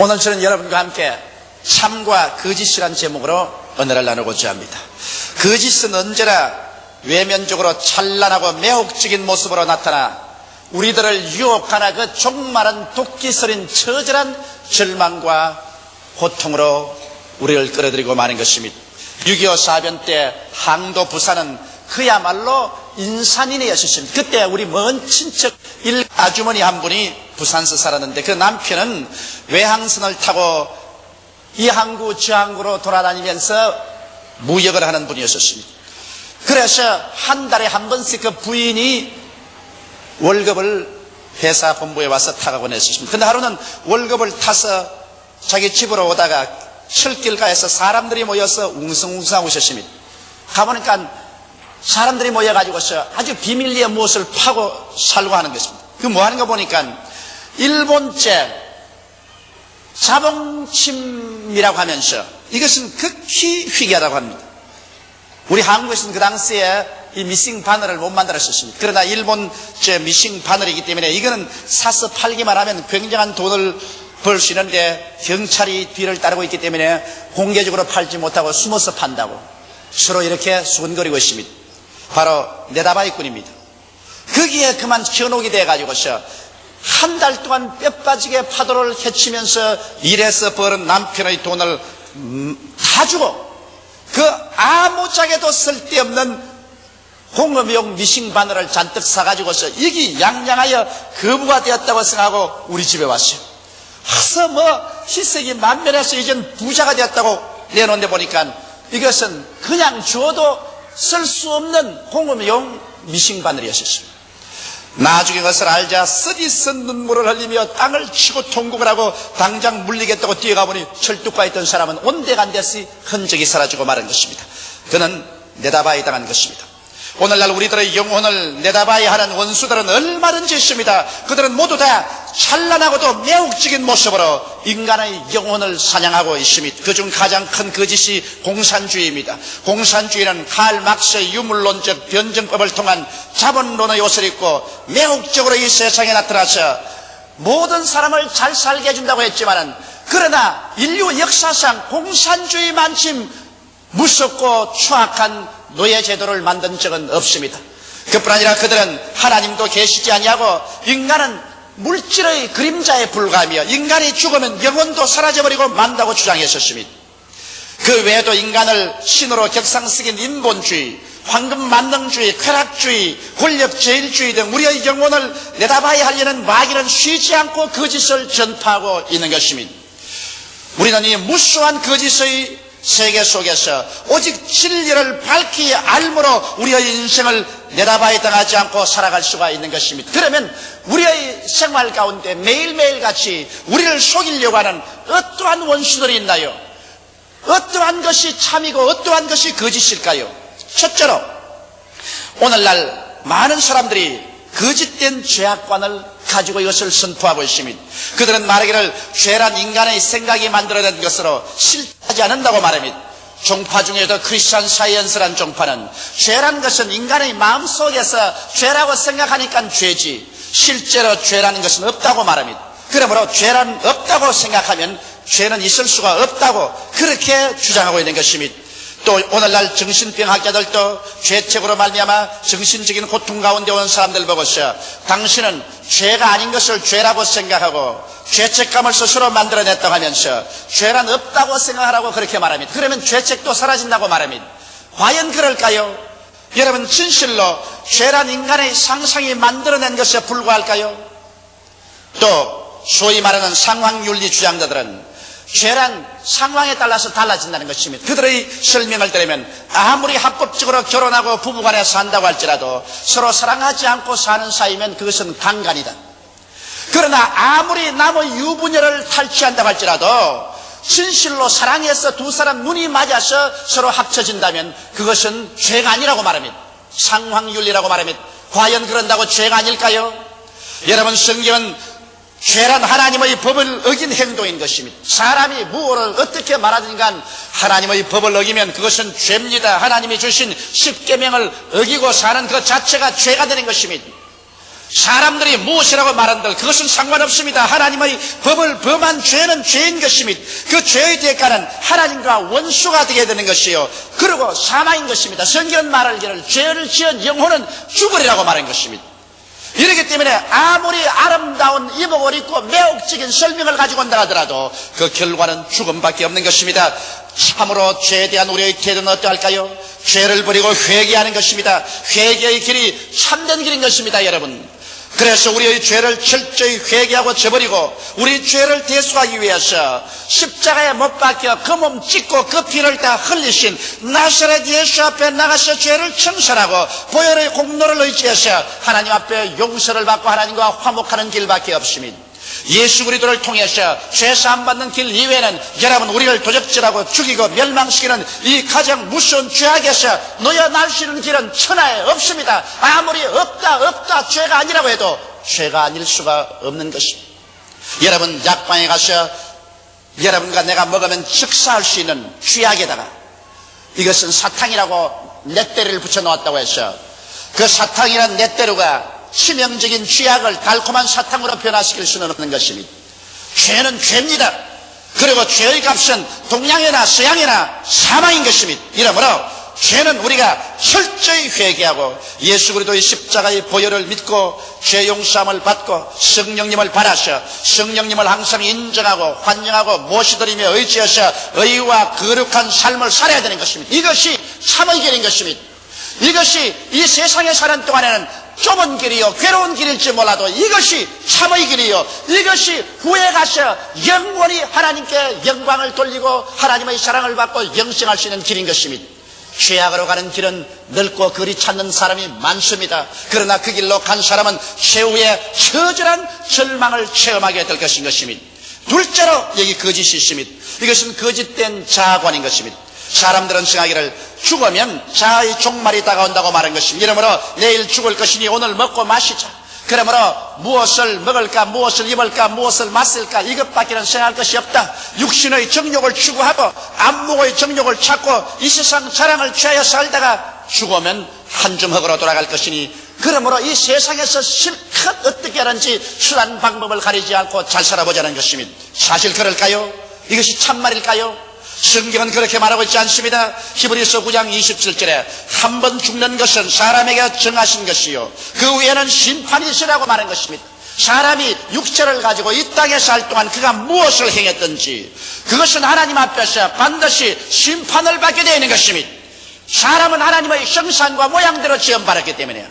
오늘 저는 여러분과 함께 참과 거짓이란 제목으로 언어를 나누고자 합니다. 거짓은 언제나 외면적으로 찬란하고 매혹적인 모습으로 나타나 우리들을 유혹하나 그 종말은 도끼서린 처절한 절망과 고통으로 우리를 끌어들이고 마는 것입니다. 6.25 사변 때 항도 부산은 그야말로 인산인해였습니다. 그때 우리 먼 친척 아주머니 한 분이 부산서 살았는데 그 남편은 외항선을 타고 이 항구 저 항구로 돌아다니면서 무역을 하는 분이었습니다. 그래서 한 달에 한 번씩 그 부인이 월급을 회사 본부에 와서 타가곤 했습니다. 근데 하루는 월급을 타서 자기 집으로 오다가 철길가에서 사람들이 모여서 웅성웅성하고 있었습니다. 가보니까 사람들이 모여가지고서 아주 비밀리에 무엇을 파고 살고 하는 것입니다. 그 뭐 하는 거 보니까 일본제 자본침이라고 하면서 이것은 극히 희귀하다고 합니다. 우리 한국에서는 그 당시에 이 미싱 바늘을 못 만들었었습니다. 그러나 일본제 미싱 바늘이기 때문에 이거는 사서 팔기만 하면 굉장한 돈을 벌 수 있는데 경찰이 뒤를 따르고 있기 때문에 공개적으로 팔지 못하고 숨어서 판다고 서로 이렇게 수근거리고 있습니다. 바로 네다바이꾼입니다. 거기에 그만 현혹이 돼가지고서 한 달 동안 뼈 빠지게 파도를 헤치면서 일해서 벌은 남편의 돈을 다 주고 그 아무짝에도 쓸데없는 공업용 미싱 바늘을 잔뜩 사가지고서 이기양양하여 거부가 되었다고 생각하고 우리 집에 왔어요. 와서 희색이 만면해서 이젠 부자가 되었다고 내놓는데 보니까 이것은 그냥 줘도 쓸 수 없는 공업용 미싱 바늘이었습니다. 나중에 그것을 알자 쓰디쓴 눈물을 흘리며 땅을 치고 통곡을 하고 당장 물리겠다고 뛰어가 보니 철뚝과 있던 사람은 온데간데시 흔적이 사라지고 마른 것입니다. 그는 내다봐야 당한 것입니다. 오늘날 우리들의 영혼을 내다봐야 하는 원수들은 얼마든지 있습니다. 그들은 모두 다 찬란하고도 매혹적인 모습으로 인간의 영혼을 사냥하고 있습니다. 그중 가장 큰 거짓이 공산주의입니다. 공산주의는 칼 막스의 유물론적 변증법을 통한 자본론의 옷을 입고 매혹적으로 이 세상에 나타나서 모든 사람을 잘 살게 해준다고 했지만은 그러나 인류 역사상 공산주의만큼 무섭고 추악한 노예제도를 만든 적은 없습니다. 그뿐 아니라 그들은 하나님도 계시지 아니하고 인간은 물질의 그림자에 불과하며 인간이 죽으면 영혼도 사라져버리고 만다고 주장했었습니다. 그 외에도 인간을 신으로 격상시킨 인본주의, 황금만능주의, 쾌락주의, 권력제일주의 등 우리의 영혼을 내다봐야 하려는 마귀는 쉬지 않고 거짓을 전파하고 있는 것입니다. 우리는 이 무수한 거짓의 세계 속에서 오직 진리를 밝히 알므로 우리의 인생을 내다봐야 당하지 않고 살아갈 수가 있는 것입니다. 그러면 우리의 생활 가운데 매일매일 같이 우리를 속이려고 하는 어떠한 원수들이 있나요? 어떠한 것이 참이고 어떠한 것이 거짓일까요? 첫째로 오늘날 많은 사람들이 거짓된 죄악관을 가지고 이것을 선포하고 있습니다. 그들은 말하기를 죄란 인간의 생각이 만들어낸 것으로 실하지 않는다고 말합니다. 종파 중에도 크리스천 사이언스란 종파는 죄란 것은 인간의 마음속에서 죄라고 생각하니까 죄지 실제로 죄라는 것은 없다고 말합니다. 그러므로 죄란 없다고 생각하면 죄는 있을 수가 없다고 그렇게 주장하고 있는 것입니다. 또 오늘날 정신병학자들도 죄책으로 말미암아 정신적인 고통 가운데 온 사람들 보고서 당신은 죄가 아닌 것을 죄라고 생각하고 죄책감을 스스로 만들어냈다고 하면서 죄란 없다고 생각하라고 그렇게 말합니다. 그러면 죄책도 사라진다고 말합니다. 과연 그럴까요? 여러분 진실로 죄란 인간의 상상이 만들어낸 것에 불과할까요? 또 소위 말하는 상황윤리 주장자들은 죄란 상황에 따라서 달라진다는 것입니다. 그들의 설명을 들으면 아무리 합법적으로 결혼하고 부부간에 산다고 할지라도 서로 사랑하지 않고 사는 사이면 그것은 강간이다. 그러나 아무리 남의 유부녀를 탈취한다고 할지라도 진실로 사랑해서 두 사람 눈이 맞아서 서로 합쳐진다면 그것은 죄가 아니라고 말합니다. 상황윤리라고 말합니다. 과연 그런다고 죄가 아닐까요? 여러분 성경은 죄란 하나님의 법을 어긴 행동인 것입니다. 사람이 무엇을 어떻게 말하든지 간 하나님의 법을 어기면 그것은 죄입니다. 하나님이 주신 십계명을 어기고 사는 그 자체가 죄가 되는 것입니다. 사람들이 무엇이라고 말한들 그것은 상관없습니다. 하나님의 법을 범한 죄는 죄인 것이며 그 죄의 대가는 하나님과 원수가 되게 되는 것이요 그리고 사망인 것입니다. 성경은 말하기를 죄를 지은 영혼은 죽으리라고 말한 것입니다. 이렇기 때문에 아무리 아름다운 이복을 입고 매혹적인 설명을 가지고 온다 하더라도 그 결과는 죽음밖에 없는 것입니다. 참으로 죄에 대한 우리의 태도는 어떠할까요? 죄를 버리고 회개하는 것입니다. 회개의 길이 참된 길인 것입니다, 여러분. 그래서 우리의 죄를 철저히 회개하고 저버리고 우리 죄를 대속하기 위해서 십자가에 못 박혀 그 몸 찢고 그 피를 다 흘리신 나사렛 예수 앞에 나가서 죄를 청산하고 보혈의 공로를 의지해서 하나님 앞에 용서를 받고 하나님과 화목하는 길밖에 없습니다. 예수 그리스도를 통해서 죄사함 받는 길 이외에는 여러분 우리를 도적질하고 죽이고 멸망시키는 이 가장 무서운 죄악에서 놓여날 수 있는 길은 천하에 없습니다. 아무리 없다 죄가 아니라고 해도 죄가 아닐 수가 없는 것입니다. 여러분 약방에 가서 여러분과 내가 먹으면 즉사할 수 있는 쥐약에다가 이것은 사탕이라고 넷대를 붙여놓았다고 해서 그 사탕이란 넷대루가 치명적인 쥐약을 달콤한 사탕으로 변화시킬 수는 없는 것입니다. 죄는 죄입니다. 그리고 죄의 값은 동양이나 서양이나 사망인 것입니다. 이러므로 죄는 우리가 철저히 회개하고 예수 그리스도의 십자가의 보혈을 믿고 죄 용서함을 받고 성령님을 받아서 성령님을 항상 인정하고 환영하고 모시드리며 의지해서 의와 거룩한 삶을 살아야 되는 것입니다. 이것이 참의 길인 것입니다. 이것이 이 세상에 사는 동안에는 좁은 길이요 괴로운 길일지 몰라도 이것이 참의 길이요 이것이 후에 가서 영원히 하나님께 영광을 돌리고 하나님의 사랑을 받고 영생할 수 있는 길인 것입니다. 죄악으로 가는 길은 넓고 거리 찾는 사람이 많습니다. 그러나 그 길로 간 사람은 최후의 처절한 절망을 체험하게 될 것인 것입니다. 둘째로 여기 거짓이 있습니다. 이것은 거짓된 자아관인 것입니다. 사람들은 생각하기를 죽으면 자아의 종말이 다가온다고 말한 것입니다. 이러므로 내일 죽을 것이니 오늘 먹고 마시자. 그러므로 무엇을 먹을까 무엇을 입을까 무엇을 마실까 이것밖에는 생각할 것이 없다. 육신의 정욕을 추구하고 안목의 정욕을 찾고 이 세상 자랑을 취하여 살다가 죽으면 한줌흙으로 돌아갈 것이니 그러므로 이 세상에서 실컷 어떻게 하는지 수단 방법을 가리지 않고 잘 살아보자는 것입니다. 사실 그럴까요? 이것이 참말일까요? 성경은 그렇게 말하고 있지 않습니다. 히브리서 9장 27절에 한 번 죽는 것은 사람에게 정하신 것이요 그 후에는 심판이 있으라고 말한 것입니다. 사람이 육체를 가지고 이 땅에 살 동안 그가 무엇을 행했든지 그것은 하나님 앞에서 반드시 심판을 받게 되어 있는 것입니다. 사람은 하나님의 형상과 모양대로 지음받았기 때문에요.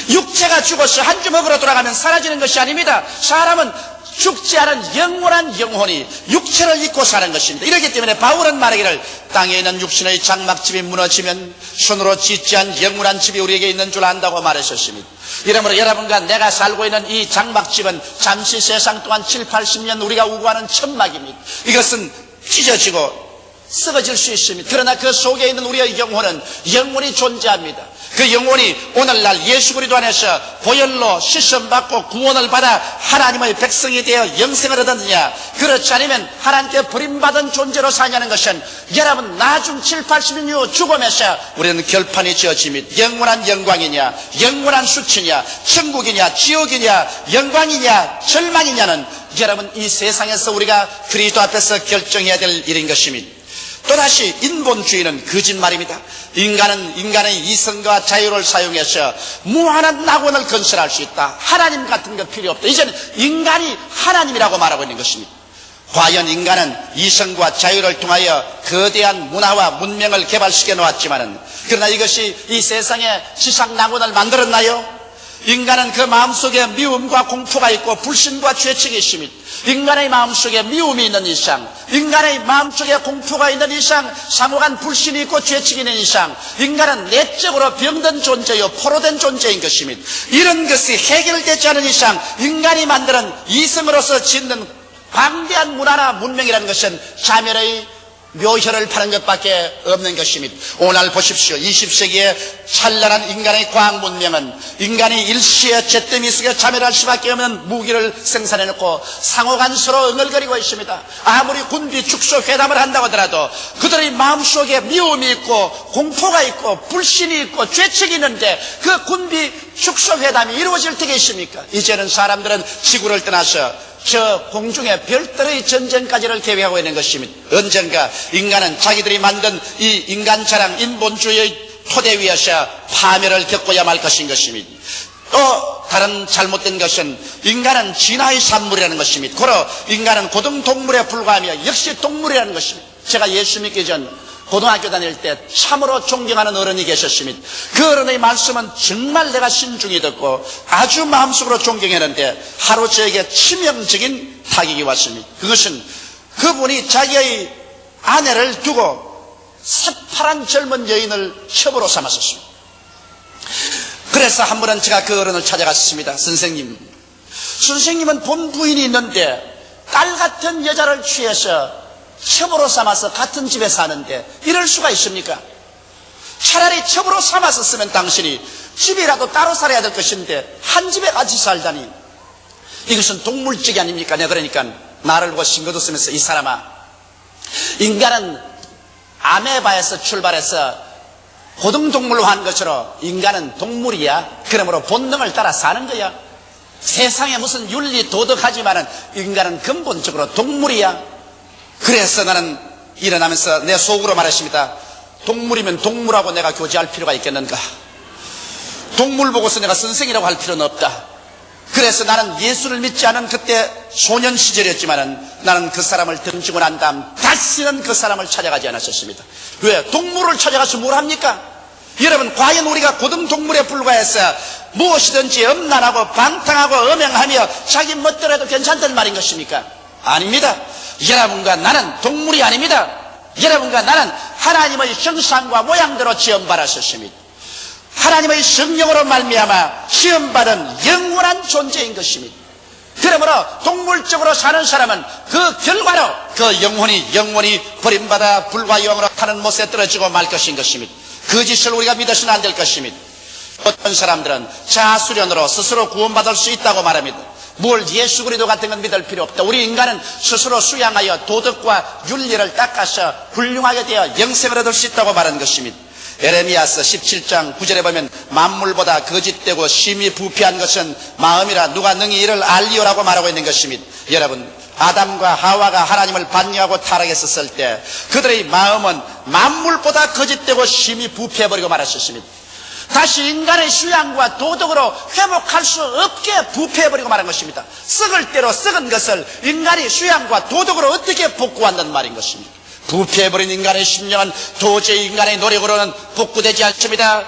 육체가 죽어서 한 주먹으로 돌아가면 사라지는 것이 아닙니다. 사람은 죽지 않은 영원한 영혼이 육체를 입고 사는 것입니다. 이렇기 때문에 바울은 말하기를 땅에 있는 육신의 장막집이 무너지면 손으로 짓지 않은 영원한 집이 우리에게 있는 줄 안다고 말하셨습니다. 이러므로 여러분과 내가 살고 있는 이 장막집은 잠시 세상 동안 7, 80년 우리가 우고하는 천막입니다. 이것은 찢어지고 썩어질 수 있습니다. 그러나 그 속에 있는 우리의 영혼은 영원히 존재합니다. 그 영혼이 오늘날 예수 그리스도 안에서 보혈로 씻음받고 구원을 받아 하나님의 백성이 되어 영생을 얻었느냐 그렇지 않으면 하나님께 버림받은 존재로 사냐는 것은 여러분 나중 7, 80년 후 죽음에서 우리는 결판이 지어집니다. 영원한 영광이냐 영원한 수치냐 천국이냐 지옥이냐 영광이냐 절망이냐는 여러분 이 세상에서 우리가 그리스도 앞에서 결정해야 될 일인 것입니다. 또다시 인본주의는 거짓말입니다. 인간은 인간의 이성과 자유를 사용해서 무한한 낙원을 건설할 수 있다. 하나님 같은 거 필요 없다. 이제는 인간이 하나님이라고 말하고 있는 것입니다. 과연 인간은 이성과 자유를 통하여 거대한 문화와 문명을 개발시켜 놓았지만은 그러나 이것이 이 세상에 지상 낙원을 만들었나요? 인간은 그 마음속에 미움과 공포가 있고 불신과 죄책이 있습니다. 인간의 마음속에 미움이 있는 이상, 인간의 마음속에 공포가 있는 이상, 상호간 불신이 있고 죄책이 있는 이상 인간은 내적으로 병든 존재요 포로된 존재인 것입니다. 이런 것이 해결되지 않은 이상 인간이 만드는 이성으로서 짓는 방대한 문화나 문명이라는 것은 자멸의 묘혈을 파는 것밖에 없는 것입니다. 오늘 보십시오. 20세기의 찬란한 인간의 과학 문명은 인간이 일시에 잿더미 속에 자멸할 수밖에 없는 무기를 생산해놓고 상호간 서로 응얼거리고 있습니다. 아무리 군비 축소 회담을 한다고 하더라도 그들의 마음속에 미움이 있고 공포가 있고 불신이 있고 죄책이 있는데 그 군비 축소 회담이 이루어질 때가 있습니까? 이제는 사람들은 지구를 떠나서 저 공중의 별들의 전쟁까지를 계획하고 있는 것입니다. 언젠가 인간은 자기들이 만든 이 인간 자랑 인본주의의 토대 위에서 파멸을 겪어야 말 것인 것입니다. 또 다른 잘못된 것은 인간은 진화의 산물이라는 것입니다. 고로 인간은 고등동물에 불과하며 역시 동물이라는 것입니다. 제가 예수 믿기 전 고등학교 다닐 때 참으로 존경하는 어른이 계셨습니다. 그 어른의 말씀은 정말 내가 신중히 듣고 아주 마음속으로 존경했는데 하루 저에게 치명적인 타격이 왔습니다. 그것은 그분이 자기의 아내를 두고 새파란 젊은 여인을 첩으로 삼았었습니다. 그래서 한 번은 제가 그 어른을 찾아갔습니다. 선생님은 본 부인이 있는데 딸 같은 여자를 취해서 첩으로 삼아서 같은 집에 사는데 이럴 수가 있습니까? 차라리 첩으로 삼았었으면 당신이 집이라도 따로 살아야 될 것인데 한 집에 같이 살다니 이것은 동물적이 아닙니까? 내가 그러니까 나를 보고 싱긋웃으면서 이 사람아, 인간은 아메바에서 출발해서 고등동물로 한 것처럼 인간은 동물이야. 그러므로 본능을 따라 사는 거야. 세상에 무슨 윤리 도덕하지만은 인간은 근본적으로 동물이야. 그래서 나는 일어나면서 내 속으로 말했습니다. 동물이면 동물하고 내가 교제할 필요가 있겠는가? 동물 보고서 내가 선생이라고 할 필요는 없다. 그래서 나는 예수를 믿지 않은 그때 소년 시절이었지만은 나는 그 사람을 던지고 난 다음 다시는 그 사람을 찾아가지 않았었습니다. 왜? 동물을 찾아가서 뭘 합니까? 여러분, 과연 우리가 고등동물에 불과해서 무엇이든지 엄란하고 방탕하고 엄행하며 자기 멋대로 해도 괜찮다는 말인 것입니까? 아닙니다. 여러분과 나는 동물이 아닙니다. 여러분과 나는 하나님의 형상과 모양대로 지음받았습니다. 하나님의 성령으로 말미암아 지음받은 영원한 존재인 것입니다. 그러므로 동물적으로 사는 사람은 그 결과로 그 영혼이 버림받아 불과 영으로 타는 못에 떨어지고 말 것인 것입니다. 그 짓을 우리가 믿어서는 안 될 것입니다. 어떤 사람들은 자수련으로 스스로 구원받을 수 있다고 말합니다. 뭘 예수 그리스도 같은 건 믿을 필요 없다. 우리 인간은 스스로 수양하여 도덕과 윤리를 닦아서 훌륭하게 되어 영생을 얻을 수 있다고 말한 것입니다. 에레미야서 17장 9절에 보면 만물보다 거짓되고 심히 부패한 것은 마음이라 누가 능히 이를 알리오라고 말하고 있는 것입니다. 여러분, 아담과 하와가 하나님을 반역하고 타락했었을 때 그들의 마음은 만물보다 거짓되고 심히 부패해버리고 말았었습니다. 다시 인간의 수양과 도덕으로 회복할 수 없게 부패해버리고 말한 것입니다. 썩을 대로 썩은 것을 인간이 수양과 도덕으로 어떻게 복구한다는 말인 것입니다. 부패해버린 인간의 심령은 도저히 인간의 노력으로는 복구되지 않습니다.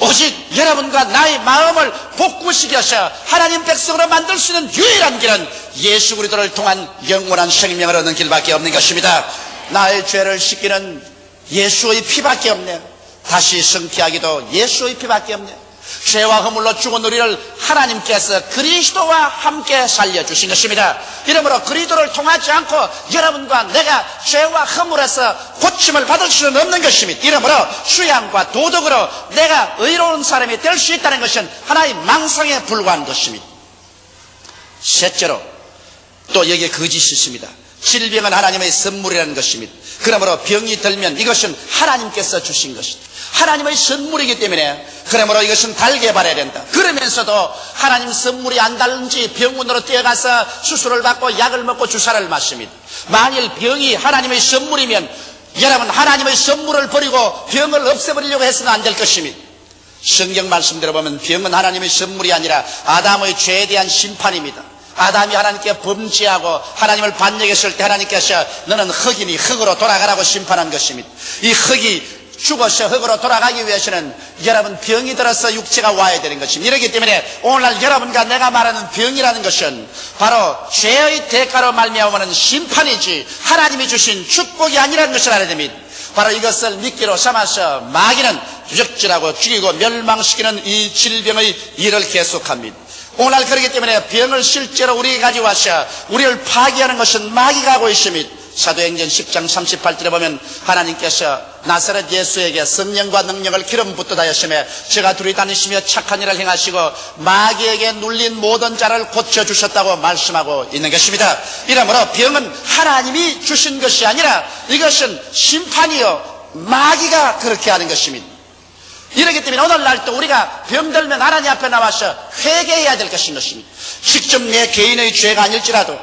오직 여러분과 나의 마음을 복구시켜서 하나님 백성으로 만들 수 있는 유일한 길은 예수 그리스도를 통한 영원한 생명을 얻는 길밖에 없는 것입니다. 나의 죄를 씻기는 예수의 피밖에 없네. 다시 성취하기도 예수의 피밖에 없네. 죄와 허물로 죽은 우리를 하나님께서 그리스도와 함께 살려주신 것입니다. 이러므로 그리스도를 통하지 않고 여러분과 내가 죄와 허물에서 고침을 받을 수는 없는 것입니다. 이러므로 수양과 도덕으로 내가 의로운 사람이 될 수 있다는 것은 하나의 망상에 불과한 것입니다. 셋째로 또 여기에 거짓이 있습니다. 질병은 하나님의 선물이라는 것입니다. 그러므로 병이 들면 이것은 하나님께서 주신 것입니다. 하나님의 선물이기 때문에 그러므로 이것은 달게 바라야 된다. 그러면서도 하나님 선물이 안 달는지 병원으로 뛰어가서 수술을 받고 약을 먹고 주사를 맞습니다. 만일 병이 하나님의 선물이면 여러분, 하나님의 선물을 버리고 병을 없애버리려고 해서는 안 될 것입니다. 성경 말씀대로 보면 병은 하나님의 선물이 아니라 아담의 죄에 대한 심판입니다. 아담이 하나님께 범죄하고 하나님을 반역했을 때 하나님께서 너는 흙이니 흙으로 돌아가라고 심판한 것입니다. 이 흙이 죽어서 흙으로 돌아가기 위해서는 여러분 병이 들어서 육체가 와야 되는 것입니다. 이렇기 때문에 오늘날 여러분과 내가 말하는 병이라는 것은 바로 죄의 대가로 말미암아오는 심판이지 하나님이 주신 축복이 아니라는 것을 알아야 됩니다. 바로 이것을 미끼로 삼아서 마귀는 주적질하고 죽이고 멸망시키는 이 질병의 일을 계속합니다. 오늘날 그렇기 때문에 병을 실제로 우리에게 가져와서 우리를 파괴하는 것은 마귀가 하고 있습니다. 사도행전 10장 38절에 보면 하나님께서 나사렛 예수에게 성령과 능력을 기름 붓듯 하였으며 제가 둘이 다니시며 착한 일을 행하시고 마귀에게 눌린 모든 자를 고쳐주셨다고 말씀하고 있는 것입니다. 이러므로 병은 하나님이 주신 것이 아니라 이것은 심판이요 마귀가 그렇게 하는 것입니다. 이렇기 때문에 오늘날도 우리가 병들면 하나님 앞에 나와서 회개해야 될 것인 것입니다. 직접 내 개인의 죄가 아닐지라도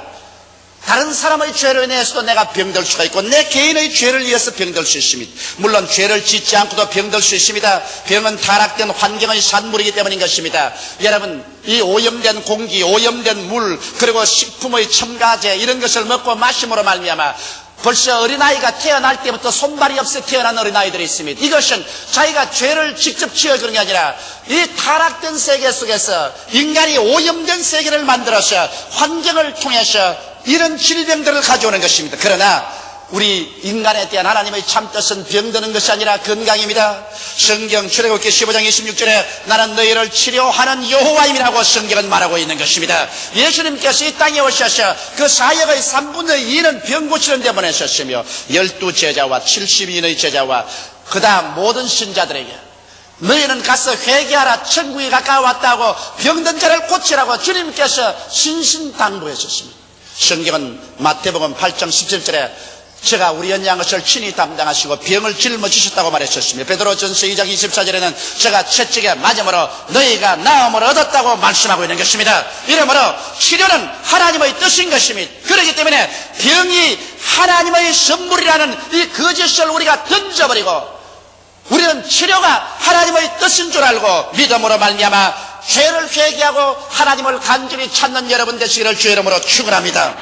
다른 사람의 죄로 인해서도 내가 병들 수가 있고 내 개인의 죄를 위해서 병들 수 있습니다. 물론 죄를 짓지 않고도 병들 수 있습니다. 병은 타락된 환경의 산물이기 때문인 것입니다. 여러분, 이 오염된 공기, 오염된 물, 그리고 식품의 첨가제 이런 것을 먹고 마심으로 말미암아 벌써 어린아이가 태어날 때부터 손발이 없어 태어난 어린아이들이 있습니다. 이것은 자기가 죄를 직접 지어 그런 게 아니라 이 타락된 세계 속에서 인간이 오염된 세계를 만들어서 환경을 통해서 이런 질병들을 가져오는 것입니다. 그러나 우리 인간에 대한 하나님의 참뜻은 병드는 것이 아니라 건강입니다. 성경 출애굽기 15장 26절에 나는 너희를 치료하는 여호와임이라고 성경은 말하고 있는 것입니다. 예수님께서 이 땅에 오셔서 그 사역의 3분의 2는 병 고치는 데 보내셨으며 12제자와 70인의 제자와 그 다음 모든 신자들에게 너희는 가서 회개하라 천국이 가까워왔다고 병든 자를 고치라고 주님께서 신신당부하셨습니다. 성경은 마태복음 8장 17절에 제가 우리 연약한 것을 친히 담당하시고 병을 짊어지셨다고 말했었습니다. 베드로전서 2장 24절에는 제가 채찍에 맞음으로 너희가 나음을 얻었다고 말씀하고 있는 것입니다. 이러므로 치료는 하나님의 뜻인 것입니다. 그렇기 때문에 병이 하나님의 선물이라는 이 거짓을 우리가 던져버리고 우리는 치료가 하나님의 뜻인 줄 알고 믿음으로 말미암아 죄를 회개하고 하나님을 간절히 찾는 여러분 되시기를 주의 이름으로 축원합니다.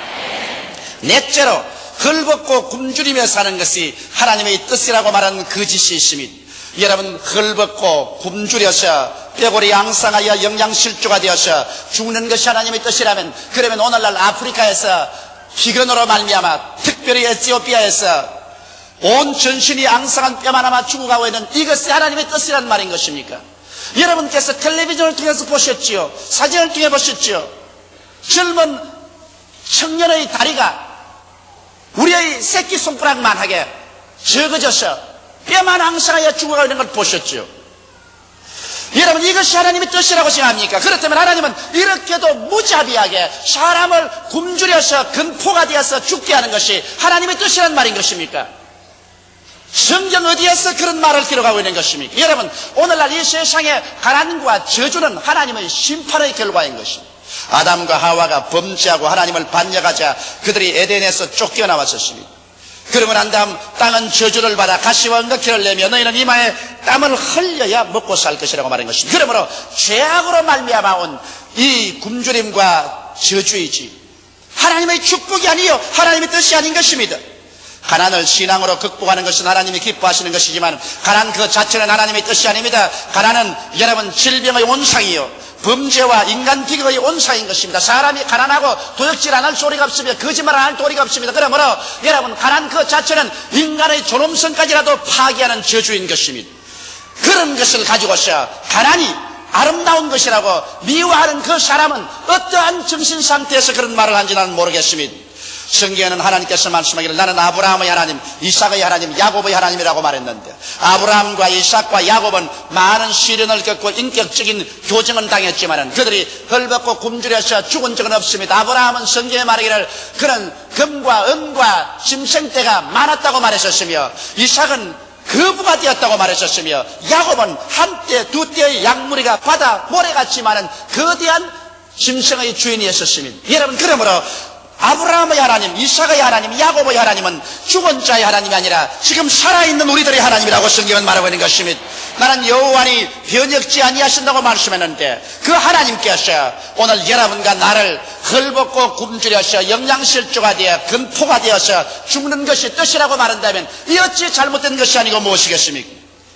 넷째로 헐벗고 굶주리며 사는 것이 하나님의 뜻이라고 말하는 거짓이 있습니다. 여러분, 헐벗고 굶주려서 뼈골이 양상하여 영양실조가 되어서 죽는 것이 하나님의 뜻이라면, 그러면 오늘날 아프리카에서 비건으로 말미암아 특별히 에티오피아에서 온 전신이 앙상한 뼈만 아마 죽어가고 있는 이것이 하나님의 뜻이란 말인 것입니까? 여러분께서 텔레비전을 통해서 보셨지요? 사진을 통해 보셨지요? 젊은 청년의 다리가 우리의 새끼손가락만하게 적어져서 뼈만 앙상하여 죽어가고 있는 걸 보셨죠? 여러분, 이것이 하나님의 뜻이라고 생각합니까? 그렇다면 하나님은 이렇게도 무자비하게 사람을 굶주려서 근포가 되어서 죽게 하는 것이 하나님의 뜻이란 말인 것입니까? 성경 어디에서 그런 말을 기록하고 있는 것입니까? 여러분, 오늘날 이 세상의 가난과 저주는 하나님의 심판의 결과인 것입니다. 아담과 하와가 범죄하고 하나님을 반역하자 그들이 에덴에서 쫓겨나왔었습니다. 그러고 난 다음 땅은 저주를 받아 가시와 은각회를 내며 너희는 이마에 땀을 흘려야 먹고 살 것이라고 말한 것입니다. 그러므로 죄악으로 말미암아 온 이 굶주림과 저주이지 하나님의 축복이 아니요 하나님의 뜻이 아닌 것입니다. 가난을 신앙으로 극복하는 것은 하나님이 기뻐하시는 것이지만 가난 그 자체는 하나님의 뜻이 아닙니다. 가난은 여러분 질병의 온상이요 범죄와 인간 비극의 온상인 것입니다. 사람이 가난하고 도둑질 안 할 소리가 없으며 거짓말 안 할 도리가 없습니다. 그러므로 여러분 가난 그 자체는 인간의 존엄성까지라도 파괴하는 저주인 것입니다. 그런 것을 가지고서 가난이 아름다운 것이라고 미워하는 그 사람은 어떠한 정신상태에서 그런 말을 하는지 나는 모르겠습니다. 성경에는 하나님께서 말씀하기를 나는 아브라함의 하나님, 이삭의 하나님, 야곱의 하나님이라고 말했는데 아브라함과 이삭과 야곱은 많은 시련을 겪고 인격적인 교정은 당했지만 그들이 헐벗고 굶주려서 죽은 적은 없습니다. 아브라함은 성경에 말하기를 그런 금과 은과 짐승떼가 많았다고 말했었으며 이삭은 거부가 되었다고 말했었으며 야곱은 한때 두때의 양무리가 바다 모래같이 많은 거대한 짐승의 주인이었습니다. 여러분, 그러므로 아브라함의 하나님, 이삭의 하나님, 야곱의 하나님은 죽은 자의 하나님이 아니라 지금 살아있는 우리들의 하나님이라고 성경은 말하고 있는 것입니다. 나는 여호와니 변혁지 아니하신다고 말씀했는데 그 하나님께서 오늘 여러분과 나를 헐벗고 굶주려서 영양실조가 되어 근포가 되어서 죽는 것이 뜻이라고 말한다면 이 어찌 잘못된 것이 아니고 무엇이겠습니까?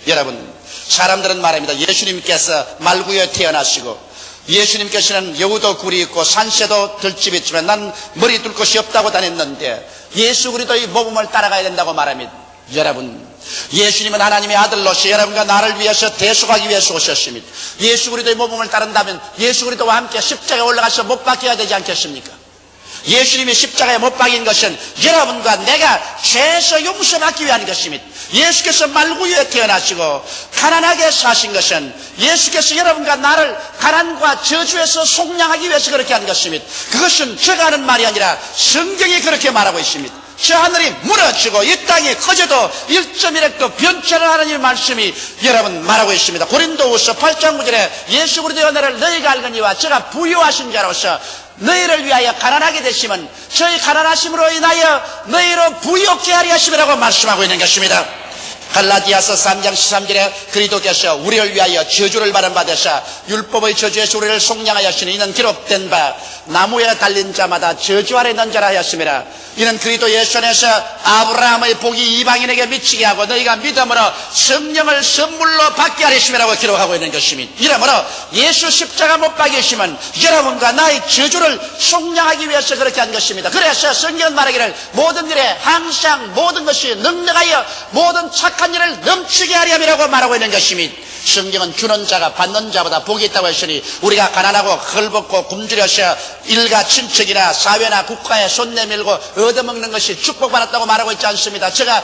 여러분, 사람들은 말합니다. 예수님께서 말구에 태어나시고 예수님께서는 여우도 굴이 있고 산새도 들집이 있지만 난 머리 둘 곳이 없다고 다녔는데 예수 그리스도의 모범을 따라가야 된다고 말합니다. 여러분, 예수님은 하나님의 아들로서 여러분과 나를 위해서 대속하기 위해서 오셨습니다. 예수 그리스도의 모범을 따른다면 예수 그리스도와 함께 십자가에 올라가서 못 박혀야 되지 않겠습니까? 예수님이 십자가에 못 박인 것은 여러분과 내가 죄에서 용서받기 위한 것입니다. 예수께서 말구유에 태어나시고 가난하게 사신 것은 예수께서 여러분과 나를 가난과 저주에서 속량하기 위해서 그렇게 한 것입니다. 그것은 제가 하는 말이 아니라 성경이 그렇게 말하고 있습니다. 저 하늘이 무너지고 이 땅이 커져도 1.1획도 변치 않은 하나님의 말씀이 여러분 말하고 있습니다. 고린도후서 8장 9절에 예수 그리스도의 은혜를 너희가 알거니와 제가 부유하신 자로서 너희를 위하여 가난하게 되시면 저희 가난하심으로 인하여 너희로 부유케 하리 하심이라고 말씀하고 있는 것입니다. 갈라디아서 3장 13절에 그리스도께서 우리를 위하여 저주를 받은 바 되사 율법의 저주에서 우리를 속량하여 하시니 이는 기록된 바 나무에 달린 자마다 저주 아래 있는 자라 하였음이라. 이는 그리스도 예수 안에서 아브라함의 복이 이방인에게 미치게 하고 너희가 믿음으로 성령을 선물로 받게 하리심이라고 기록하고 있는 것입니다. 이러므로 예수 십자가 못 박이시면 여러분과 나의 저주를 속량하기 위해서 그렇게 한 것입니다. 그래서 성경은 말하기를 모든 일에 항상 모든 것이 능력하여 모든 착한 일을 넘치게 하리 함이라고 말하고 있는 것입니다. 성경은 주는 자가 받는 자보다 복이 있다고 했으니 우리가 가난하고 헐벗고 굶주려서 일가 친척이나 사회나 국가에 손 내밀고 얻어먹는 것이 축복받았다고 말하고 있지 않습니다. 제가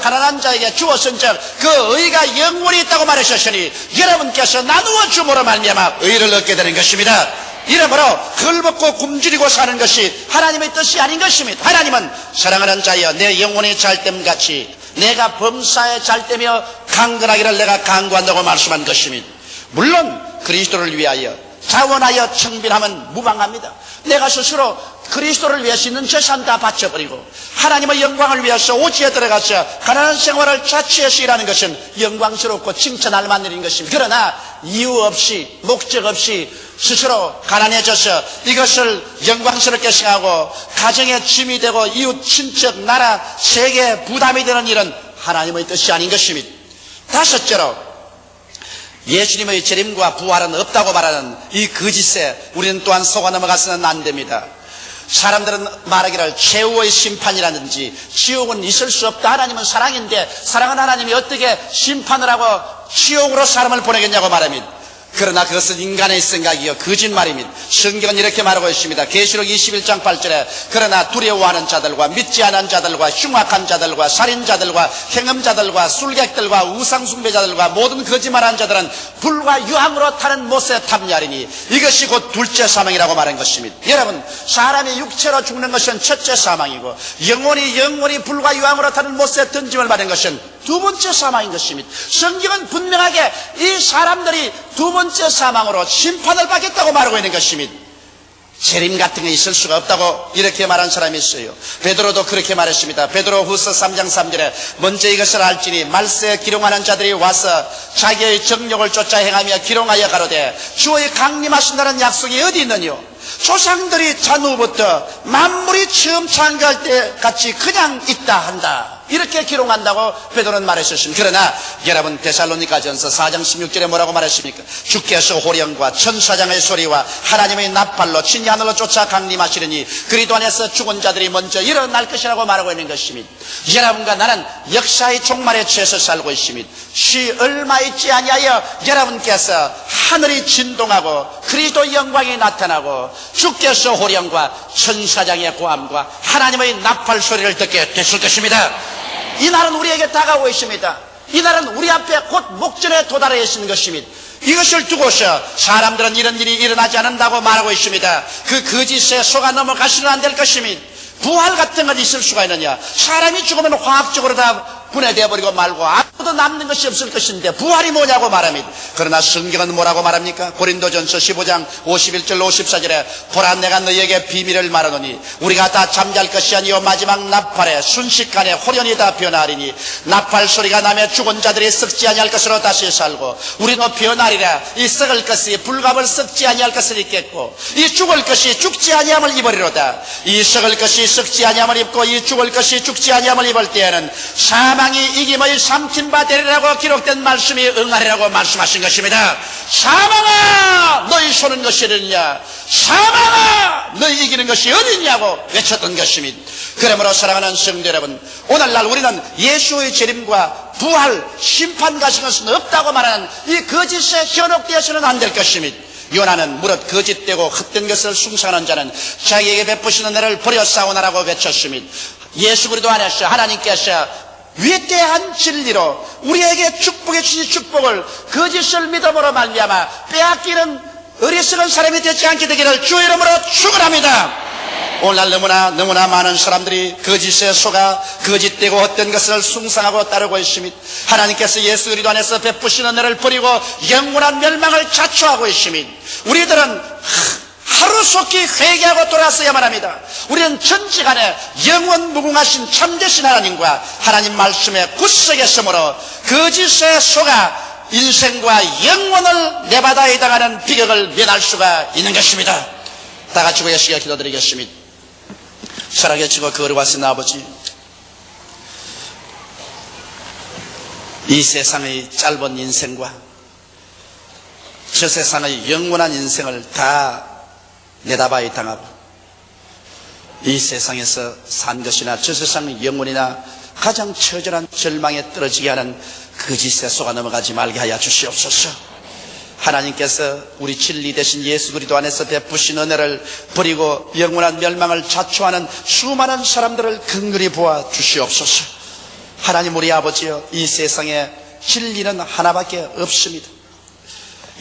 가난한 자에게 주었은 즉 그 의가 영원히 있다고 말하셨으니 여러분께서 나누어 줌으로 말미암아 의를 얻게 되는 것입니다. 이러므로 헐벗고 굶주리고 사는 것이 하나님의 뜻이 아닌 것입니다. 하나님은 사랑하는 자여 내 영혼이 잘됨같이 내가 범사에 잘되며 강건하기를 내가 강구한다고 말씀한 것입니다. 물론 그리스도를 위하여 자원하여 청빈하면 무방합니다. 내가 스스로 그리스도를 위해서 있는 재산 다 바쳐버리고 하나님의 영광을 위해서 오지에 들어가서 가난한 생활을 자취해서 일하는 것은 영광스럽고 칭찬할 만한 일인 것입니다. 그러나 이유 없이 목적 없이 스스로 가난해져서 이것을 영광스럽게 생각하고 가정의 짐이 되고 이웃 친척 나라 세계에 부담이 되는 일은 하나님의 뜻이 아닌 것입니다. 다섯째로 예수님의 재림과 부활은 없다고 말하는 이 거짓에 우리는 또한 속아 넘어가서는 안 됩니다. 사람들은 말하기를 최후의 심판이라든지 지옥은 있을 수 없다. 하나님은 사랑인데 사랑은 하나님이 어떻게 심판을 하고 지옥으로 사람을 보내겠냐고 말합니다. 그러나 그것은 인간의 생각이요 거짓말입니다. 성경은 이렇게 말하고 있습니다. 계시록 21장 8절에 그러나 두려워하는 자들과 믿지 않은 자들과 흉악한 자들과 살인자들과 행음자들과 술객들과 우상숭배자들과 모든 거짓말하는 자들은 불과 유황으로 타는 못에 탐냐리니 이것이 곧 둘째 사망이라고 말한 것입니다. 여러분, 사람이 육체로 죽는 것은 첫째 사망이고 영혼이 불과 유황으로 타는 못에 던짐을 받은 것은 두 번째 사망인 것입니다. 성경은 분명하게 이 사람들이 두 번째 사망으로 심판을 받겠다고 말하고 있는 것입니다. 재림 같은 게 있을 수가 없다고 이렇게 말한 사람이 있어요. 베드로도 그렇게 말했습니다. 베드로 후서 3장 3절에 먼저 이것을 알지니 말세에 기롱하는 자들이 와서 자기의 정욕을 쫓아 행하며 기롱하여 가로되 주의 강림하신다는 약속이 어디 있느뇨? 조상들이 잔후부터 만물이 처음 창조할 때 같이 그냥 있다 한다. 이렇게 기록한다고 베드로는 말했었습니다. 그러나 여러분 데살로니가전서 4장 16절에 뭐라고 말했습니까? 주께서 호령과 천사장의 소리와 하나님의 나팔로 친히 하늘로 쫓아 강림하시려니 그리스도 안에서 죽은 자들이 먼저 일어날 것이라고 말하고 있는 것입니다. 여러분과 나는 역사의 종말에 처해서 살고 있습니다. 시 얼마 있지 아니하여 여러분께서 하늘이 진동하고 그리스도 영광이 나타나고 주께서 호령과 천사장의 고함과 하나님의 나팔 소리를 듣게 됐을 것입니다. 이 날은 우리에게 다가오고 있습니다. 이 날은 우리 앞에 곧 목전에 도달해 있는 것입니다. 이것을 두고서 사람들은 이런 일이 일어나지 않는다고 말하고 있습니다. 그 거짓에 속아 넘어가시면 안 될 것입니다. 부활 같은 건 있을 수가 있느냐? 사람이 죽으면 화학적으로 다 분해되어 버리고 말고 아무도 남는 것이 없을 것인데 부활이 뭐냐고 말합니다. 그러나 성경은 뭐라고 말합니까? 고린도전서 15장 51절 54절에 보라 내가 너희에게 비밀을 말하노니 우리가 다 잠잘 것이 아니요 마지막 나팔에 순식간에 호련히 다 변하리니 나팔 소리가 나며 죽은 자들이 썩지 아니할 것으로 다시 살고 우리도 변하리라. 이 썩을 것이 불갑을 썩지 아니할 것을 입겠고 이 죽을 것이 죽지 아니함을 입으리로다. 이 썩을 것이 썩지 아니함을 입고 이 죽을 것이 죽지 아니함을 입을 때에는 사망이 이김의 삼킨 바 되리라고 기록된 말씀이 응하리라고 말씀하신 것입니다. 사망아 너희 쏘는 것이 어딨냐? 사망아 너희 이기는 것이 어딨냐고 외쳤던 것입니다. 그러므로 사랑하는 성도 여러분, 오늘날 우리는 예수의 재림과 부활, 심판 같은 것은 없다고 말하는 이 거짓에 현혹되어서는 안 될 것입니다. 요나는 무릇 거짓되고 헛된 것을 숭상하는 자는 자기에게 베푸시는 은혜를 버려 싸우나라고 외쳤으니 예수 그리스도 안에서 하나님께서 위대한 진리로 우리에게 축복해 주신 축복을 거짓을 믿음으로 말미암아 빼앗기는 어리석은 사람이 되지 않게 되기를 주 이름으로 축원합니다. 오늘날 너무나 많은 사람들이 거짓에 속아 거짓되고 헛된 것을 숭상하고 따르고 있습니다. 하나님께서 예수 그리스도 안에서 베푸시는 은혜를 버리고 영원한 멸망을 자초하고 있습니다. 우리들은 하루속히 회개하고 돌아서야만 합니다. 우리는 전지간에 영원 무궁하신 참되신 하나님과 하나님 말씀에 굳세게 서므로 거짓에 속아 인생과 영원을 내받아 해당하는 비극을 면할 수가 있는 것입니다. 다 같이 고개시켜 기도드리겠습니다. 살아계시고 거룩하신 아버지, 이 세상의 짧은 인생과 저 세상의 영원한 인생을 다 내다봐야 당하고 이 세상에서 산 것이나 저 세상의 영혼이나 가장 처절한 절망에 떨어지게 하는 거짓에 속아 넘어가지 말게 하여 주시옵소서. 하나님께서 우리 진리 되신 예수 그리스도 안에서 베푸신 은혜를 버리고 영원한 멸망을 자초하는 수많은 사람들을 긍휼히 보아 주시옵소서. 하나님 우리 아버지여, 이 세상에 진리는 하나밖에 없습니다.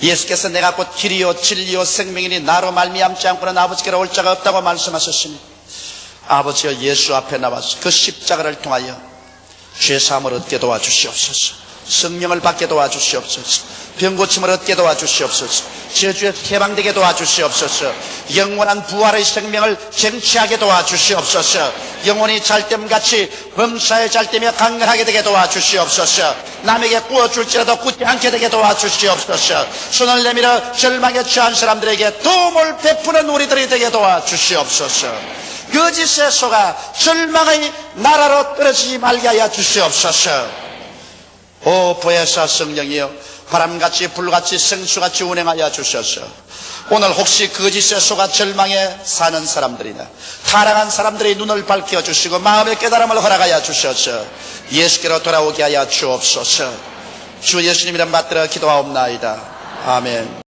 예수께서 내가 곧 길이요 진리요 생명이니 나로 말미암지 않고는 아버지께로 올 자가 없다고 말씀하셨습니다. 아버지여, 예수 앞에 나와서 그 십자가를 통하여 죄사함을 얻게 도와주시옵소서. 성령을 받게 도와주시옵소서. 병고침을 얻게 도와주시옵소서. 저주에 해방되게 도와주시옵소서. 영원한 부활의 생명을 쟁취하게 도와주시옵소서. 영혼이 잘됨같이 범사에 잘되며 강건하게 되게 도와주시옵소서. 남에게 꾸어줄지라도 굳지 않게 되게 도와주시옵소서. 손을 내밀어 절망에 처한 사람들에게 도움을 베푸는 우리들이 되게 도와주시옵소서. 거짓에 속아 절망의 나라로 떨어지지 말게 하여 주시옵소서. 오 보혜사 성령이여, 바람같이 불같이 생수같이 운행하여 주셔서 오늘 혹시 거짓에 속아 절망에 사는 사람들이나 타락한 사람들의 눈을 밝혀 주시고 마음의 깨달음을 허락하여 주셔서 예수께로 돌아오게 하여 주옵소서. 주 예수님 이름 받들어 기도하옵나이다. 아멘.